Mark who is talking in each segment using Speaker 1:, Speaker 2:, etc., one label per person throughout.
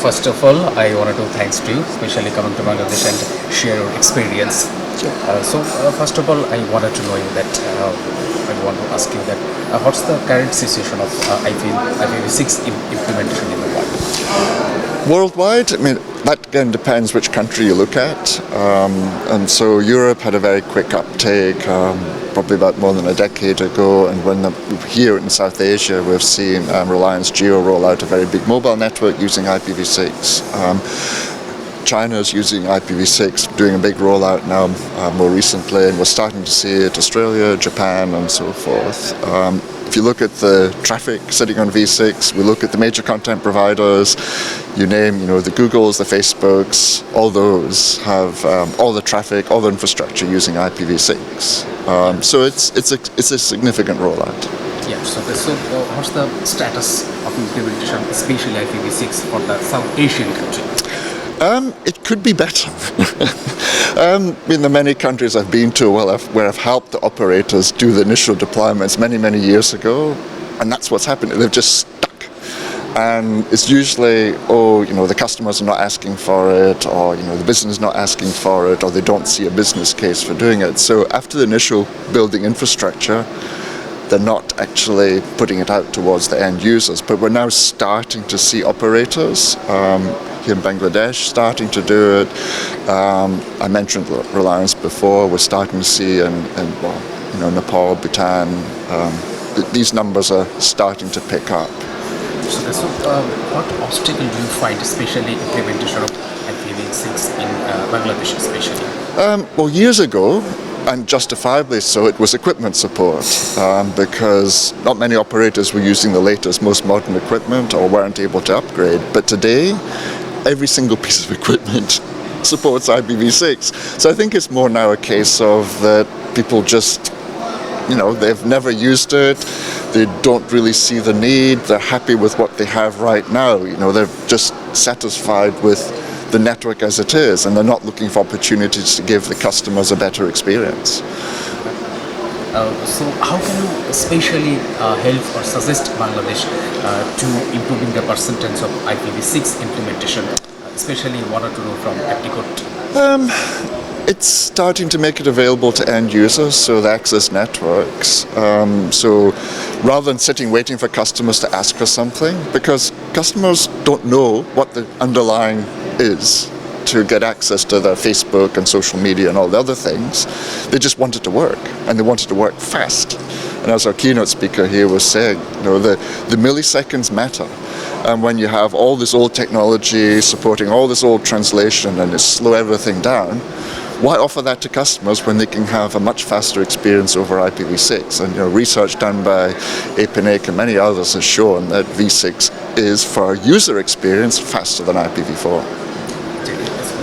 Speaker 1: first of all, I wanted to thanks to you, especially coming to Bangladesh and share your experience. First of all, I wanted to know you that I want to ask you that what's the current situation of IPv6 implementation in the world?
Speaker 2: Worldwide, I mean, that again depends which country you look at. And so Europe had a very quick uptake, probably about more than a decade ago. And here in South Asia, we've seen Reliance Jio roll out a very big mobile network using IPv6. China's using IPv6, doing a big rollout now more recently, and we're starting to see it Australia, Japan, and so forth. If you look at the traffic sitting on V6, we look at the major content providers, you name, the Googles, the Facebooks, all those have all the traffic, all the infrastructure using IPv6. So it's a significant rollout.
Speaker 1: Yeah, so what's the status of implementation, especially IPv6 for the South Asian country?
Speaker 2: It could be better. In the many countries I've been to where I've helped the operators do the initial deployments many years ago, and that's what's happened. They've just stuck. And it's usually, the customers are not asking for it, or the business is not asking for it, or they don't see a business case for doing it. So after the initial building infrastructure, they're not actually putting it out towards the end users. But we're now starting to see operators here in Bangladesh starting to do it. I mentioned Reliance before. We're starting to see in Nepal, Bhutan. These numbers are starting to pick up.
Speaker 1: So what obstacle do you find, especially implementation of IPv6 in Bangladesh, especially?
Speaker 2: Years ago, and justifiably so, it was equipment support, because not many operators were using the latest, most modern equipment or weren't able to upgrade. But today, every single piece of equipment supports IPv6. So I think it's more now a case of that people just, they've never used it, they don't really see the need, they're happy with what they have right now. They're just satisfied with the network as it is, and they're not looking for opportunities to give the customers a better experience.
Speaker 1: So how can you especially help or suggest Bangladesh to improving the percentage of IPv6 implementation, especially wanted to know from Epticot?
Speaker 2: It's starting to make it available to end users, so the access networks. So rather than sitting waiting for customers to ask for something, because customers don't know what the underlying is to get access to their Facebook and social media and all the other things. They just want it to work, and they want it to work fast. And as our keynote speaker here was saying, the milliseconds matter. And when you have all this old technology supporting all this old translation and it slow everything down, why offer that to customers when they can have a much faster experience over IPv6? And research done by APNIC and many others has shown that V6 is, for user experience, faster than IPv4.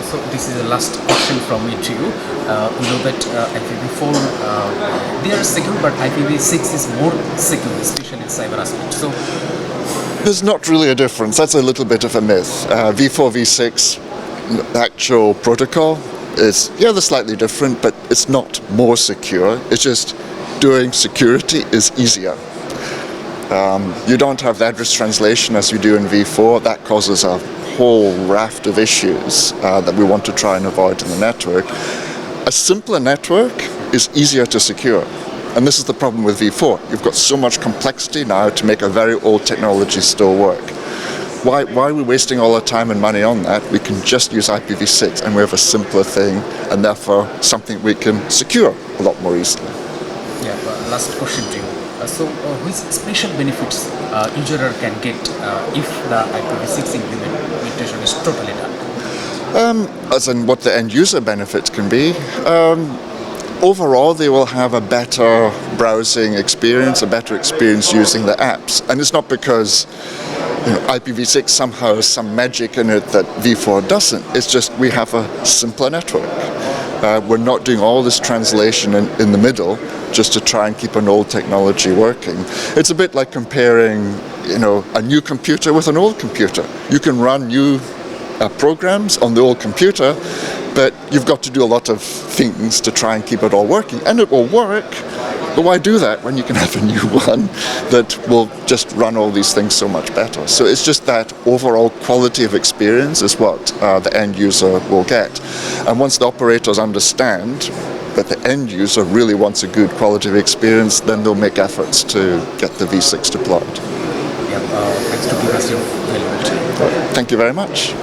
Speaker 1: So this is the last question from me to you. We know that IPv4 they are secure, but IPv6 is more secure, especially in cyber aspect. So
Speaker 2: there's not really a difference. That's a little bit of a myth. V4, V6, the actual protocol is, they're slightly different, but it's not more secure. It's just doing security is easier. You don't have the address translation as you do in V4. That causes a whole raft of issues that we want to try and avoid in the network. A simpler network is easier to secure. And this is the problem with V4. You've got so much complexity now to make a very old technology still work. Why are we wasting all our time and money on that? We can just use IPv6 and we have a simpler thing, and therefore something we can secure a lot more easily.
Speaker 1: Yeah, last question to you. Which special benefits user can get if the IPv6 implementation is totally done?
Speaker 2: As in what the end user benefits can be. Overall, they will have a better browsing experience, a better experience using the apps. And it's not because IPv6 somehow has some magic in it that V4 doesn't. It's just we have a simpler network. We're not doing all this translation in the middle just to try and keep an old technology working. It's a bit like comparing, a new computer with an old computer. You can run new programs on the old computer, but you've got to do a lot of things to try and keep it all working. And it will work, But why do that when you can have a new one that will just run all these things so much better? So it's just that overall quality of experience is what the end user will get. And once the operators understand that the end user really wants a good quality of experience, then they'll make efforts to get the V6 deployed.
Speaker 1: Yeah, thanks to give us your valuable time.
Speaker 2: Thank you very much.